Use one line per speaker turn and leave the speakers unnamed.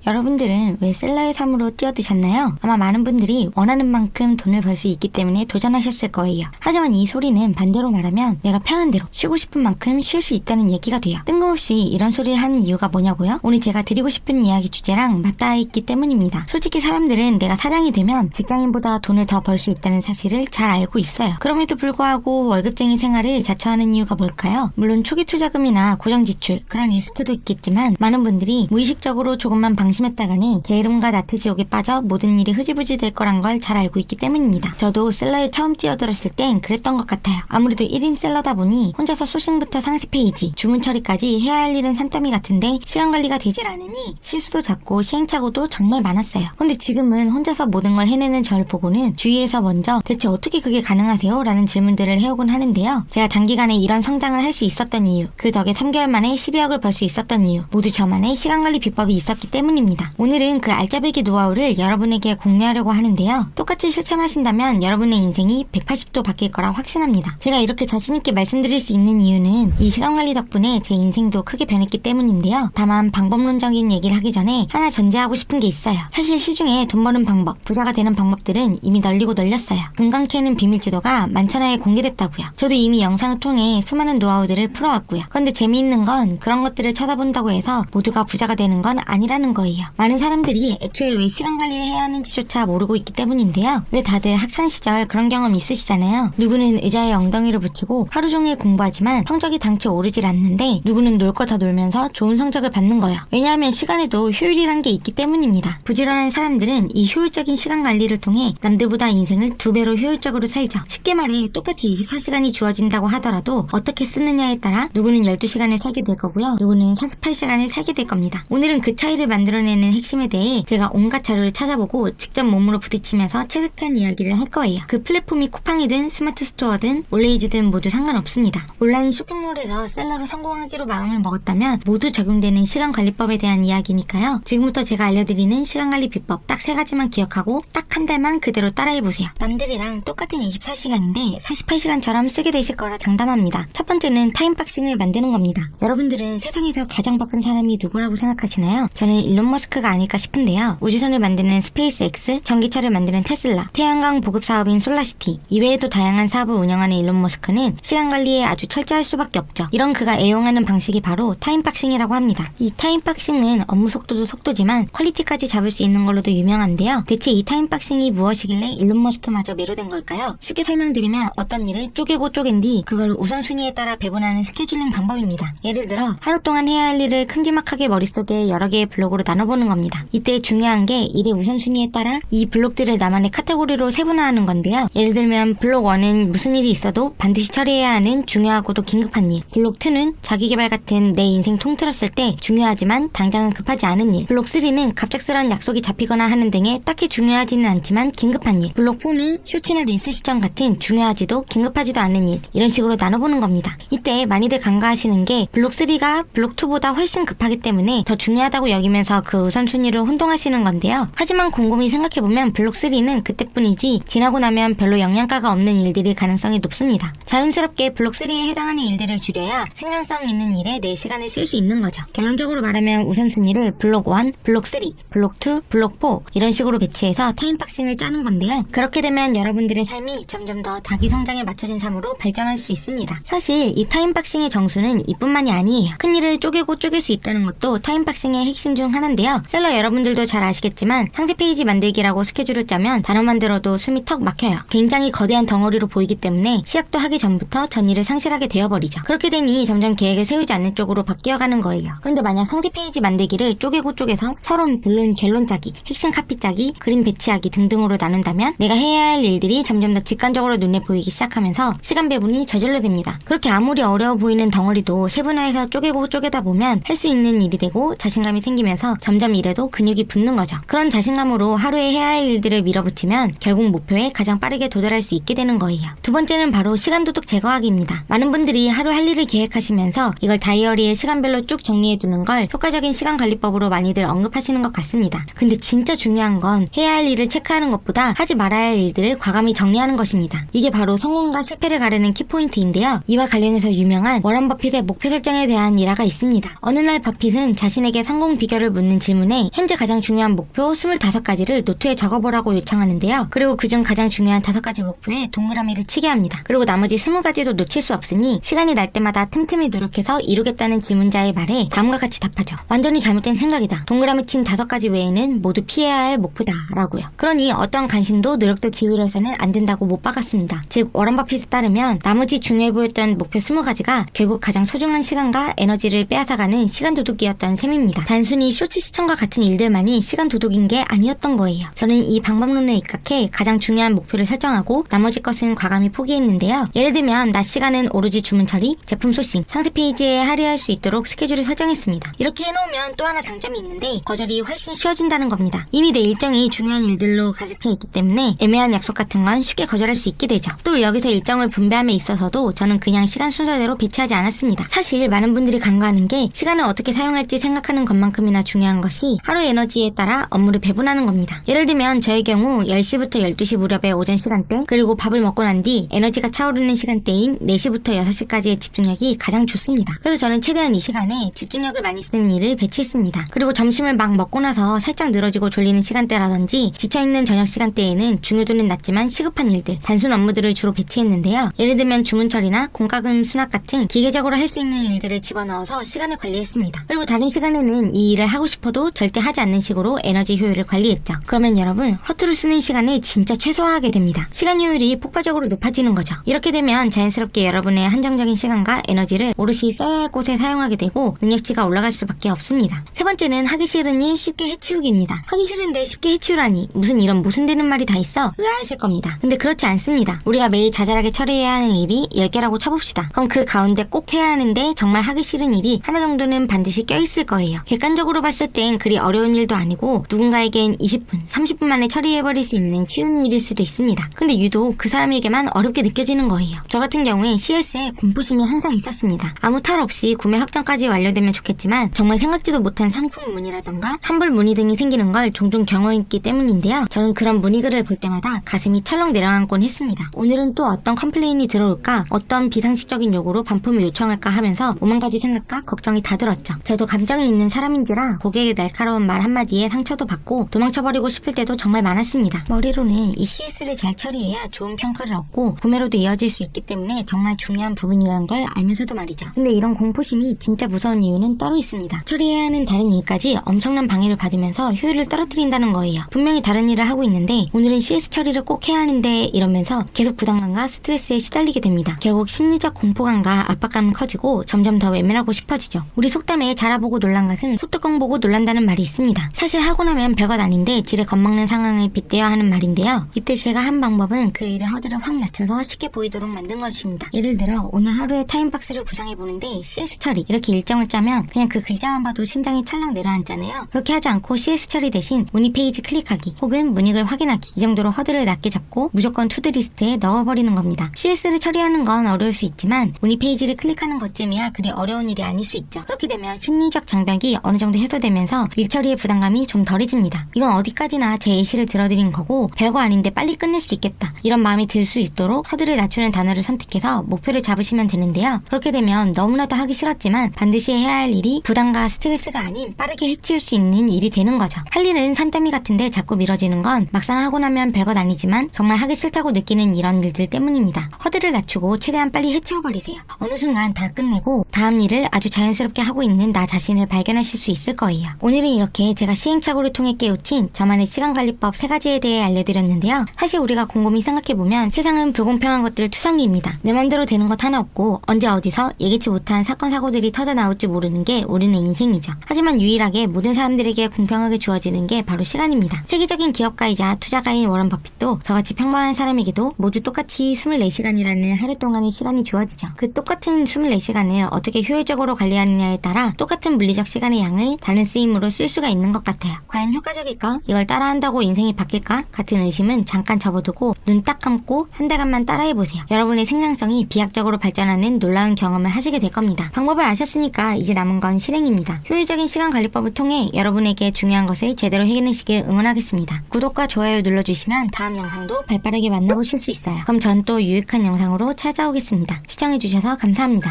여러분들은 왜 셀러의 삶으로 뛰어드셨나요? 아마 많은 분들이 원하는 만큼 돈을 벌 수 있기 때문에 도전하셨을 거예요. 하지만 이 소리는 반대로 말하면 내가 편한 대로 쉬고 싶은 만큼 쉴 수 있다는 얘기가 돼요. 뜬금없이 이런 소리를 하는 이유가 뭐냐고요? 오늘 제가 드리고 싶은 이야기 주제랑 맞닿아 있기 때문입니다. 솔직히 사람들은 내가 사장이 되면 직장인보다 돈을 더 벌 수 있다는 사실을 잘 알고 있어요. 그럼에도 불구하고 월급쟁이 생활을 자처하는 이유가 뭘까요? 물론 초기 투자금이나 고정 지출, 그런 리스크도 있겠지만 많은 분들이 무의식적으로 조금만 방심했다가는 게으름과 나트 지옥에 빠져 모든 일이 흐지부지 될 거란 걸 잘 알고 있기 때문입니다. 저도 셀러에 처음 뛰어들었을 땐 그랬던 것 같아요. 아무래도 1인 셀러다 보니 혼자서 소싱부터 상세 페이지, 주문 처리까지 해야 할 일은 산더미 같은데 시간 관리가 되질 않으니 실수도 작고 시행착오도 정말 많았어요. 근데 지금은 혼자서 모든 걸 해내는 저를 보고는 주위에서 먼저 대체 어떻게 그게 가능하세요? 라는 질문들을 해오곤 하는데요. 제가 단기간에 이런 성장을 할 수 있었던 이유, 그 덕에 3개월 만에 12억을 벌 수 있었던 이유, 모두 저만의 시간 관리 비법이 있었기 때문입니다. 오늘은 그 알짜배기 노하우를 여러분에게 공유하려고 하는데요. 똑같이 실천하신다면 여러분의 인생이 180도 바뀔 거라 확신합니다. 제가 이렇게 자신있게 말씀드릴 수 있는 이유는 이 시간 관리 덕분에 제 인생도 크게 변했기 때문인데요. 다만 방법론적인 얘기를 하기 전에 하나 전제하고 싶은 게 있어요. 사실 시중에 돈 버는 방법, 부자가 되는 방법들은 이미 널리고 널렸어요. 금강 캐는 비밀지도가 만천하에 공개됐다고요. 저도 이미 영상을 통해 수많은 노하우들을 풀어왔고요. 그런데 재미있는 건 그런 것들을 찾아본다고 해서 모두가 부자가 되는 건 아니라는 거예요. 많은 사람들이 애초에 왜 시간 관리를 해야 하는지조차 모르고 있기 때문인데요. 왜 다들 학창시절 그런 경험 있으시잖아요. 누구는 의자에 엉덩이를 붙이고 하루 종일 공부하지만 성적이 당초 오르질 않는데 누구는 놀 거 다 놀면서 좋은 성적을 받는 거예요. 왜냐하면 시간에도 효율이란 게 있기 때문입니다. 부지런한 사람들은 이 효율적인 시간 관리를 통해 남들보다 인생을 2배로 효율적으로 살죠. 쉽게 말해 똑같이 24시간이 주어진다고 하더라도 어떻게 쓰느냐에 따라 누구는 12시간을 살게 될 거고요. 누구는 48시간을 살게 될 겁니다. 오늘은 그 차이를 만들어내는 핵심에 대해 제가 온갖 자료를 찾아보고 직접 몸으로 부딪히면서 체득한 이야기를 할 거예요. 그 플랫폼이 쿠팡이든 스마트 스토어든 올레이즈든 모두 상관없습니다. 온라인 쇼핑몰에서 셀러로 성공하기로 마음을 먹었다면 모두 적용되는 시간 관리법에 대한 이야기니까요. 지금부터 제가 알려드리는 시간 관리 비법 딱 3가지만 기억하고 딱 한 달만 그대로 따라해보세요. 남들이랑 똑같은 24시간인데 48시간처럼 쓰게 되실 거라 장담합니다. 첫 번째는 타임박싱을 만드는 겁니다. 여러분들은 세상에서 가장 바쁜 사람이 누구라고 생각하시나요? 저는 일론 머스크가 아닐까 싶은데요. 우주선을 만드는 스페이스X, 전기차를 만드는 테슬라, 태양광 보급 사업인 솔라시티, 이외에도 다양한 사업을 운영하는 일론 머스크는 시간 관리에 아주 철저할 수밖에 없죠. 이런 그가 애용하는 방식이 바로 타임박싱이라고 합니다. 이 타임박싱은 업무 속도도 속도지만 퀄리티까지 잡을 수 있는 걸로도 유명한데요. 대체 이 타임박싱이 무엇이길래 일론 머스크마저 매료된 걸까요? 쉽게 설명드리면 어떤 일을 쪼개고 쪼갠 뒤 그걸 우선순위에 따라 배분하는 스케줄링 방법입니다. 예를 들어 하루 동안 해야 할 일을 큼지막하게 머릿속에 여러 개의 블록으로 나눠보는 겁니다. 이때 중요한 게 일의 우선순위에 따라 이 블록들을 나만의 카테고리로 세분화하는 건데요. 예를 들면 블록 1은 무슨 일이 있어도 반드시 처리해야 하는 중요하고도 긴급한 일, 블록 2는 자기계발 같은 내 인생 통틀었을 때 중요하지만 당장은 급하지 않은 일, 블록 3는 갑작스러운 약속이 잡히거나 하는 등의 딱히 중요하지는 않지만 긴급한 일, 블록 4는 쇼츠나 릴스 시점 같은 중요하지도 긴급하지도 않은 일, 이런 식으로 나눠보는 겁니다. 이때 많이들 간과하시는 게 블록 3가 블록 2보다 훨씬 급하기 때문에 더 중요하다고 여기면서 그 우선순위를 혼동하시는 건데요. 하지만 곰곰이 생각해보면 블록 3는 그때뿐이지 지나고 나면 별로 영양가가 없는 일들일 가능성이 높습니다. 자연스럽게 블록 3에 해당하는 일들을 줄여야 생산성 있는 일에 내 시간을 쓸 수 있는 거죠. 결론적으로 말하면 우선순위를 블록 1, 블록 3, 블록 2, 블록 4 이런 식으로 배치해서 타임박싱을 짜는 건데요. 그렇게 되면 여러분들의 삶이 점점 더 자기 성장에 맞춰진 삶으로 발전할 수 있습니다. 사실 이 타임박싱의 정수는 이뿐만이 아니에요. 큰 일을 쪼개고 쪼갤 수 있다는 것도 타임박싱의 핵심 중 하나인데요. 셀러 여러분들도 잘 아시겠지만 상세 페이지 만들기라고 스케줄을 짜면 단어만 들어도 숨이 턱 막혀요. 굉장히 거대한 덩어리로 보이기 때문에 시작도 하기 전부터 전일을 상실하게 되어버리죠. 그렇게 되니 점점 계획을 세우지 않는 쪽으로 바뀌어가는 거예요. 그런데 만약 상세 페이지 만들기를 쪼개고 쪼개서 서론, 본론, 결론 짜기, 핵심 카피 짜기, 그림 배치하기 등등으로 나눈다면 내가 해야 할 일들이 점점 더 직관적으로 눈에 보이기 시작하면서 시간 배분이 저절로 됩니다. 그렇게 아무리 어려워 보이는 덩어리도 세분화해서 쪼개고 쪼개다 보면 할 수 있는 일이 되고 자신감이 생기면서 점점 일에도 근육이 붙는 거죠. 그런 자신감으로 하루에 해야 할 일들을 밀어붙이면 결국 목표에 가장 빠르게 도달할 수 있게 되는 거예요. 두 번째는 바로 시간 도둑 제거하기입니다. 많은 분들이 하루 할 일을 계획하시면서 이걸 다이어리에 시간별로 쭉 정리해두는 걸 효과적인 시간 관리법으로 많이들 언급하시는 것 같습니다. 근데 진짜 중요한 건 해야 할 일을 체크하는 것보다 하지 말아야 할 일들을 과감히 정리하는 것입니다. 이게 바로 성공과 실패를 가르는 키포인트인데요. 이와 관련해서 유명한 워런 버핏의 목표 설정에 대한 일화가 있습니다. 어느 날 버핏은 자신에게 성공 비결을 묻는 있는 질문에 현재 가장 중요한 목표 25가지를 노트에 적어보라고 요청하는데요. 그리고 그중 가장 중요한 5가지 목표에 동그라미를 치게 합니다. 그리고 나머지 20가지도 놓칠 수 없으니 시간이 날 때마다 틈틈이 노력해서 이루겠다는 질문자의 말에 다음과 같이 답하죠. 완전히 잘못된 생각이다. 동그라미 친 5가지 외에는 모두 피해야 할 목표다 라고요. 그러니 어떠한 관심도 노력도 기울여서는 안 된다고 못 박았습니다. 즉 워런 버핏에 따르면 나머지 중요해 보였던 목표 20가지가 결국 가장 소중한 시간과 에너지를 빼앗아가는 시간 도둑이었던 셈입니다. 단순히 쇼츠 시청과 같은 일들만이 시간 도둑인 게 아니었던 거예요. 저는 이 방법론에 입각해 가장 중요한 목표를 설정하고 나머지 것은 과감히 포기했는데요. 예를 들면 낮 시간은 오로지 주문 처리, 제품 소싱, 상세 페이지에 할애할 수 있도록 스케줄을 설정했습니다. 이렇게 해놓으면 또 하나 장점이 있는데 거절이 훨씬 쉬워진다는 겁니다. 이미 내 일정이 중요한 일들로 가득 차 있기 때문에 애매한 약속 같은 건 쉽게 거절할 수 있게 되죠. 또 여기서 일정을 분배함에 있어서도 저는 그냥 시간 순서대로 배치하지 않았습니다. 사실 많은 분들이 간과하는 게 시간을 어떻게 사용할지 생각하는 것만큼이나 중요한 것이 하루의 에너지에 따라 업무를 배분하는 겁니다. 예를 들면 저의 경우 10시부터 12시 무렵의 오전 시간대, 그리고 밥을 먹고 난 뒤 에너지가 차오르는 시간대인 4시부터 6시까지의 집중력이 가장 좋습니다. 그래서 저는 최대한 이 시간에 집중력을 많이 쓰는 일을 배치했습니다. 그리고 점심을 막 먹고 나서 살짝 늘어지고 졸리는 시간대라든지 지쳐있는 저녁 시간대에는 중요도는 낮지만 시급한 일들, 단순 업무들을 주로 배치했는데요. 예를 들면 주문 처리나 공과금 수납 같은 기계적으로 할 수 있는 일들을 집어넣어서 시간을 관리했습니다. 그리고 다른 시간에는 이 일을 하고 싶어도 절대 하지 않는 식으로 에너지 효율을 관리했죠. 그러면 여러분, 허투루 쓰는 시간을 진짜 최소화하게 됩니다. 시간 효율이 폭발적으로 높아지는 거죠. 이렇게 되면 자연스럽게 여러분의 한정적인 시간과 에너지를 오롯이 써야 할 곳에 사용하게 되고 능력치가 올라갈 수밖에 없습니다. 세 번째는 하기 싫은 일 쉽게 해치우기입니다. 하기 싫은데 쉽게 해치우라니 무슨 이런 모순되는 말이 다 있어? 의아하실 겁니다. 근데 그렇지 않습니다. 우리가 매일 자잘하게 처리해야 하는 일이 10개라고 쳐봅시다. 그럼 그 가운데 꼭 해야 하는데 정말 하기 싫은 일이 하나 정도는 반드시 껴있을 거예요. 객관적으로 봤을 땐 그리 어려운 일도 아니고 누군가에겐 20분, 30분 만에 처리해버릴 수 있는 쉬운 일일 수도 있습니다. 근데 유독 그 사람에게만 어렵게 느껴지는 거예요. 저 같은 경우엔 CS에 공포심이 항상 있었습니다. 아무 탈 없이 구매 확정까지 완료되면 좋겠지만 정말 생각지도 못한 상품 문의라던가 환불 문의 등이 생기는 걸 종종 경험했기 때문인데요. 저는 그런 문의글을 볼 때마다 가슴이 철렁 내려앉곤 했습니다. 오늘은 또 어떤 컴플레인이 들어올까, 어떤 비상식적인 요구로 반품을 요청할까 하면서 오만 가지 생각과 걱정이 다 들었죠. 저도 감정이 있는 사람인지라 고객의 날카로운 말 한마디에 상처도 받고 도망쳐버리고 싶을 때도 정말 많았습니다. 머리로는 이 CS를 잘 처리해야 좋은 평가를 얻고 구매로도 이어질 수 있기 때문에 정말 중요한 부분이라는 걸 알면서도 말이죠. 근데 이런 공포심이 진짜 무서운 이유는 따로 있습니다. 처리해야 하는 다른 일까지 엄청난 방해를 받으면서 효율을 떨어뜨린다는 거예요. 분명히 다른 일을 하고 있는데 오늘은 CS 처리를 꼭 해야 하는데 이러면서 계속 부담감과 스트레스에 시달리게 됩니다. 결국 심리적 공포감과 압박감은 커지고 점점 더 외면하고 싶어지죠. 우리 속담에 자라보고 놀란 것은 소뚜껑 보고 놀란다는 말이 있습니다. 사실 하고 나면 별것 아닌데 지레 겁먹는 상황을 빗대어 하는 말인데요. 이때 제가 한 방법은 그 일의 허들을 확 낮춰서 쉽게 보이도록 만든 것입니다. 예를 들어 오늘 하루의 타임박스를 구상해보는데 CS 처리 이렇게 일정을 짜면 그냥 그 글자만 봐도 심장이 찰렁 내려앉잖아요. 그렇게 하지 않고 CS 처리 대신 문의 페이지 클릭하기 혹은 문익을 확인하기, 이 정도로 허들을 낮게 잡고 무조건 투두리스트에 넣어버리는 겁니다. CS를 처리하는 건 어려울 수 있지만 문의 페이지를 클릭하는 것쯤이야 그리 어려운 일이 아닐 수 있죠. 그렇게 되면 심리적 장벽이 어느 정도 해소되면서 일 처리의 부담감이 좀 덜해집니다. 이건 어디까지나 제 예시를 들어드린 거고 별거 아닌데 빨리 끝낼 수 있겠다 이런 마음이 들 수 있도록 허들을 낮추는 단어를 선택해서 목표를 잡으시면 되는데요. 그렇게 되면 너무나도 하기 싫었지만 반드시 해야 할 일이 부담과 스트레스가 아닌 빠르게 해치울 수 있는 일이 되는 거죠. 할 일은 산더미 같은데 자꾸 미뤄지는 건 막상 하고 나면 별것 아니지만 정말 하기 싫다고 느끼는 이런 일들 때문입니다. 허들을 낮추고 최대한 빨리 해치워버리세요. 어느 순간 다 끝내고 다음 일을 아주 자연스럽게 하고 있는 나 자신을 발견하실 수 있을 거예요. 오늘은 이렇게 제가 시행착오를 통해 깨우친 저만의 시간관리법 3가지에 대해 알려드렸는데요. 사실 우리가 곰곰이 생각해보면 세상은 불공평한 것들 투성이입니다. 내 맘대로 되는 것 하나 없고 언제 어디서 예기치 못한 사건 사고들이 터져나올지 모르는 게 우리는 인생이죠. 하지만 유일하게 모든 사람들에게 공평하게 주어지는 게 바로 시간입니다. 세계적인 기업가이자 투자가인 워런 버핏도 저같이 평범한 사람에게도 모두 똑같이 24시간이라는 하루 동안의 시간이 주어지죠. 그 똑같은 24시간을 어떻게 효율적으로 관리하느냐에 따라 똑같은 물리적 시간의 양을 다른 쓰임으로 쓸 수가 있는 것 같아요. 과연 효과적일까? 이걸 따라한다고 인생이 바뀔까? 같은 의심은 잠깐 접어두고 눈 딱 감고 한 달간만 따라해보세요. 여러분의 생산성이 비약적으로 발전하는 놀라운 경험을 하시게 될 겁니다. 방법을 아셨으니까 이제 남은 건 실행입니다. 효율적인 시간관리법을 통해 여러분에게 중요한 것을 제대로 해내시길 응원하겠습니다. 구독과 좋아요 눌러주시면 다음 영상도 발빠르게 만나보실 수 있어요. 그럼 전 또 유익한 영상으로 찾아오겠습니다. 시청해주셔서 감사합니다.